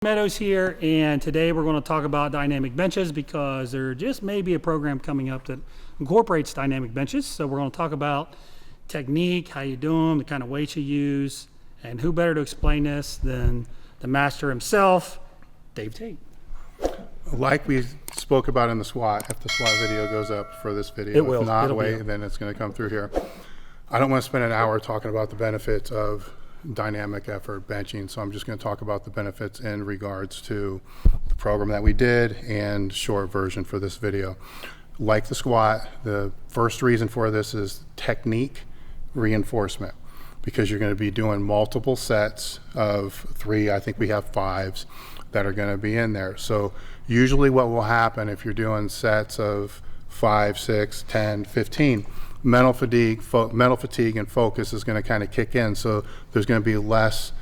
Meadows here, and today we're going to talk about dynamic benches because there just may be a program coming up that incorporates dynamic benches. So we're going to talk about technique, how you do them, the kind of weights you use, and who better to explain this than the master himself, Dave Tate. Like we spoke about in the SWAT, if the SWAT video goes up for this video, It will. if not, It'll be wait, up. then it's going to come through here. I don't want to spend an hour talking about the benefits of dynamic effort benching, so I'm just going to talk about the benefits in regards to the program that we did and short version for this video. Like the squat, the first reason for this is technique reinforcement, because you're going to be doing multiple sets of 3, I think we have 5s that are going to be in there. So usually what will happen if you're doing sets of 5, 6, 10, 15, mental fatigue and focus is going to kind of kick in. So there's going to be less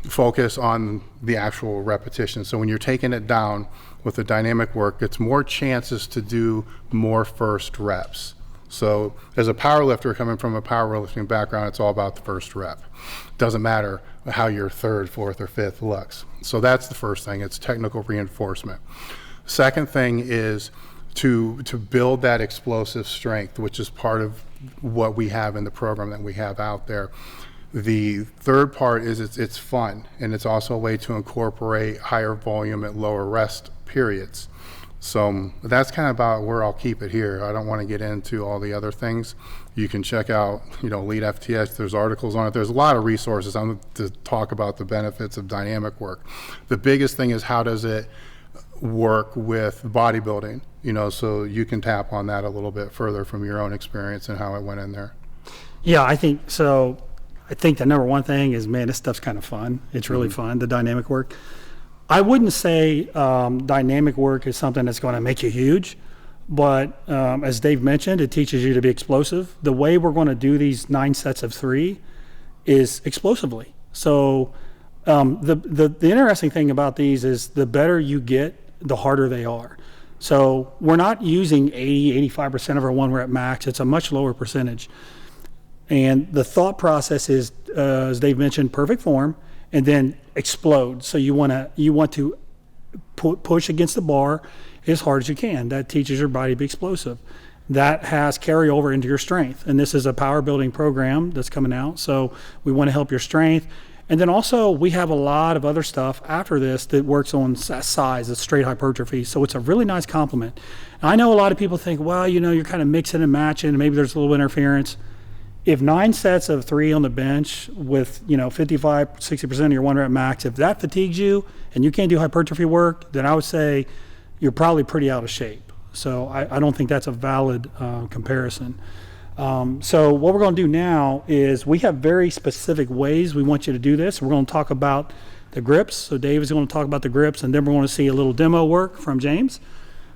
focus on the actual repetition. So when you're taking it down with the dynamic work, it's more chances to do more first reps. So as a power lifter coming from a powerlifting background, it's all about the first rep. Doesn't matter how your 3rd, 4th, or 5th looks. So that's the first thing. It's technical reinforcement. Second thing is to build that explosive strength, which is part of what we have in the program that we have out there. The third part is it's fun, and it's also a way to incorporate higher volume at lower rest periods. So that's kind of about where I'll keep it here. I don't want to get into all the other things. You can check out, Lead FTS. There's articles on it. There's a lot of resources to talk about the benefits of dynamic work. The biggest thing is how does it work with bodybuilding, so you can tap on that a little bit further from your own experience and how it went in there. Yeah, I think so. I think the number one thing is, man, this stuff's kind of fun. It's really fun, the dynamic work. I wouldn't say dynamic work is something that's going to make you huge, but as Dave mentioned, it teaches you to be explosive. The way we're going to do these 9 sets of 3 is explosively. So the interesting thing about these is the better you get, the harder they are. So we're not using 80-85% of our 1 rep max. It's a much lower percentage. And the thought process is, as Dave mentioned, perfect form, and then explode. So you want to push against the bar as hard as you can. That teaches your body to be explosive. That has carryover into your strength. And this is a power building program that's coming out. So we want to help your strength. And then also we have a lot of other stuff after this that works on size, it's straight hypertrophy. So it's a really nice complement. And I know a lot of people think, well, you're kind of mixing and matching, and maybe there's a little interference. If 9 sets of 3 on the bench with 55, 60% of your 1 rep max, if that fatigues you and you can't do hypertrophy work, then I would say you're probably pretty out of shape. So I don't think that's a valid comparison. So what we're going to do now is we have very specific ways we want you to do this. We're going to talk about the grips. So Dave is going to talk about the grips, and then we're going to see a little demo work from James.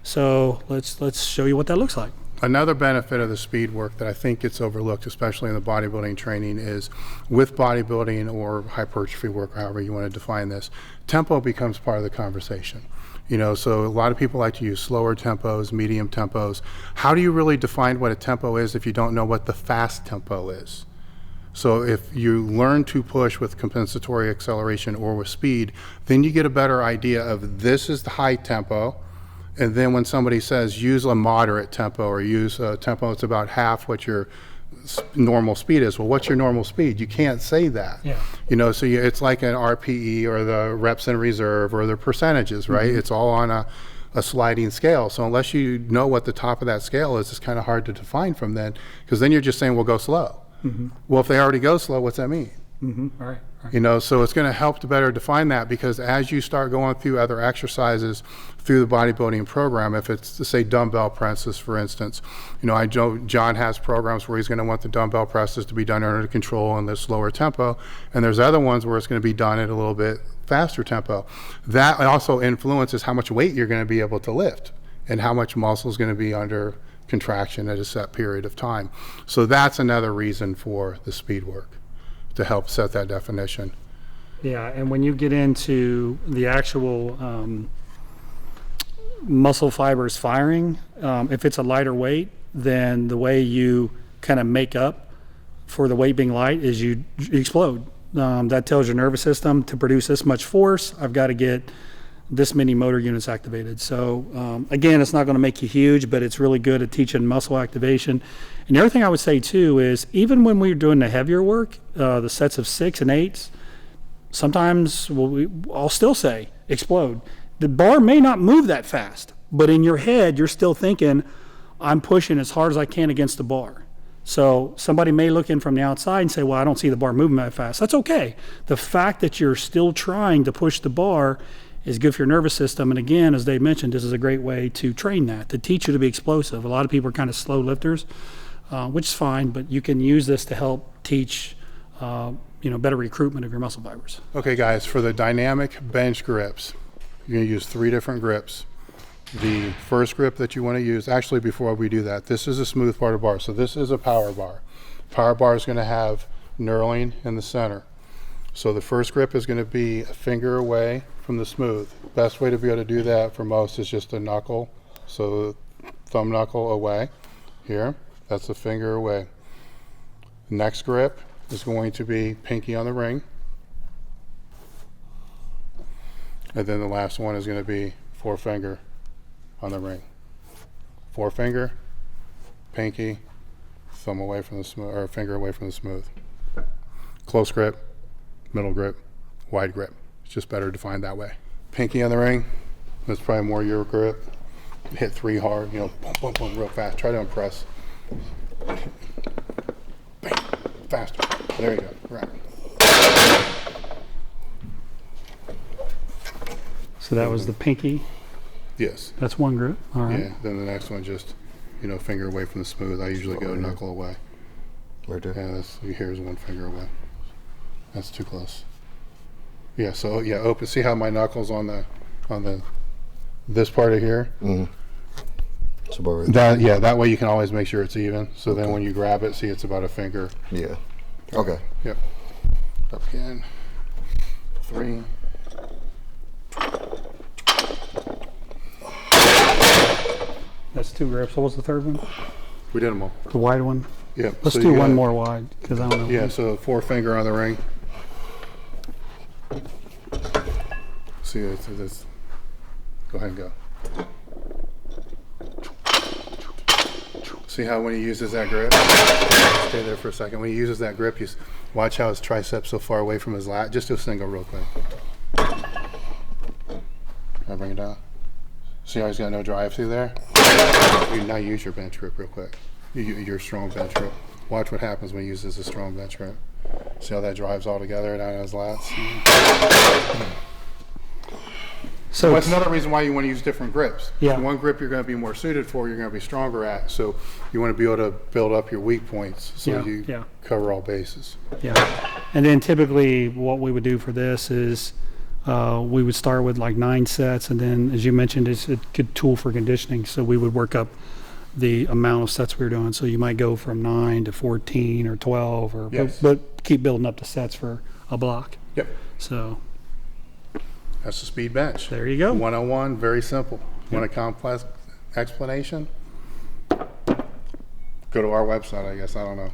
So let's show you what that looks like. Another benefit of the speed work that I think gets overlooked, especially in the bodybuilding training, is with bodybuilding or hypertrophy work, however you want to define this, tempo becomes part of the conversation. So a lot of people like to use slower tempos, medium tempos. How do you really define what a tempo is if you don't know what the fast tempo is? So if you learn to push with compensatory acceleration or with speed, then you get a better idea of this is the high tempo. And then when somebody says use a moderate tempo or use a tempo that's about half what your normal speed is, well, what's your normal speed? You can't say that. Yeah. So it's like an RPE or the reps in reserve or the percentages, right? It's all on a sliding scale. So unless you know what the top of that scale is, it's kind of hard to define from then, because then you're just saying, well, go slow. Well, if they already go slow, what's that mean? All right. So it's going to help to better define that, because as you start going through other exercises through the bodybuilding program, if it's to say dumbbell presses, for instance, I know John has programs where he's going to want the dumbbell presses to be done under control in the slower tempo, and there's other ones where it's going to be done at a little bit faster tempo. That also influences how much weight you're going to be able to lift and how much muscle is going to be under contraction at a set period of time. So that's another reason for the speed work, to help set that definition. Yeah, and when you get into the actual muscle fibers firing, if it's a lighter weight, then the way you kind of make up for the weight being light is you explode. That tells your nervous system to produce this much force. I've got to get this many motor units activated. So again, it's not going to make you huge, but it's really good at teaching muscle activation. And the other thing I would say too is even when we're doing the heavier work, the sets of 6 and 8s, sometimes I'll still say explode. The bar may not move that fast, but in your head, you're still thinking, I'm pushing as hard as I can against the bar. So somebody may look in from the outside and say, well, I don't see the bar moving that fast. That's okay. The fact that you're still trying to push the bar is good for your nervous system. And again, as Dave mentioned, this is a great way to train that, to teach you to be explosive. A lot of people are kind of slow lifters, which is fine, but you can use this to help teach better recruitment of your muscle fibers. Okay, guys, for the dynamic bench grips, you're going to use 3 different grips. The first grip that you want to use, actually before we do that, this is a smooth part of bar. So this is a power bar. Power bar is going to have knurling in the center. So the first grip is going to be a finger away from the smooth. Best way to be able to do that for most is just a knuckle. So thumb knuckle away here. That's a finger away. Next grip is going to be pinky on the ring. And then the last one is going to be forefinger on the ring. Forefinger, pinky, thumb away from the smooth, or finger away from the smooth. Close grip, middle grip, wide grip. It's just better defined that way. Pinky on the ring, that's probably more your grip. Hit 3 hard, boom, boom, boom, real fast. Try to impress. Bang, faster. There you go, right. So that was the pinky. Yes. That's one group. All right. Yeah, then the next one just, finger away from the smooth. I usually go knuckle away. Right there. Yeah, here's 1 finger away. That's too close. Yeah, so open. See how my knuckles on this part of here? Mm-hmm. It's about right. That way you can always make sure it's even. So then when you grab it, see it's about a finger. Yeah. Okay. Yep. Up again. 3. That's 2 grips. What was the third one? We did them all. The wide one? Yep. Let's do one more wide, because I don't know. Yeah, so forefinger on the ring. See, it's go ahead and go. See how when he uses that grip, stay there for a second. When he uses that grip, watch how his triceps so far away from his lat. Just do a single real quick. Can I bring it down? See how he's got no drive through there? Now use your bench grip real quick. Your strong bench grip. Watch what happens when he uses a strong bench grip. See how that drives all together down in his lats? So that's another reason why you want to use different grips. Yeah. One grip you're going to be more suited for, you're going to be stronger at. So you want to be able to build up your weak points so you cover all bases. Yeah. And then typically what we would do for this is we would start with like 9 sets, and then, as you mentioned, it's a good tool for conditioning. So we would work up the amount of sets we were doing. So you might go from 9 to 14 or 12, or but keep building up the sets for a block. Yep. So that's the speed bench. there you go. 101, very simple. Want a complex explanation? Go to our website, I guess. I don't know.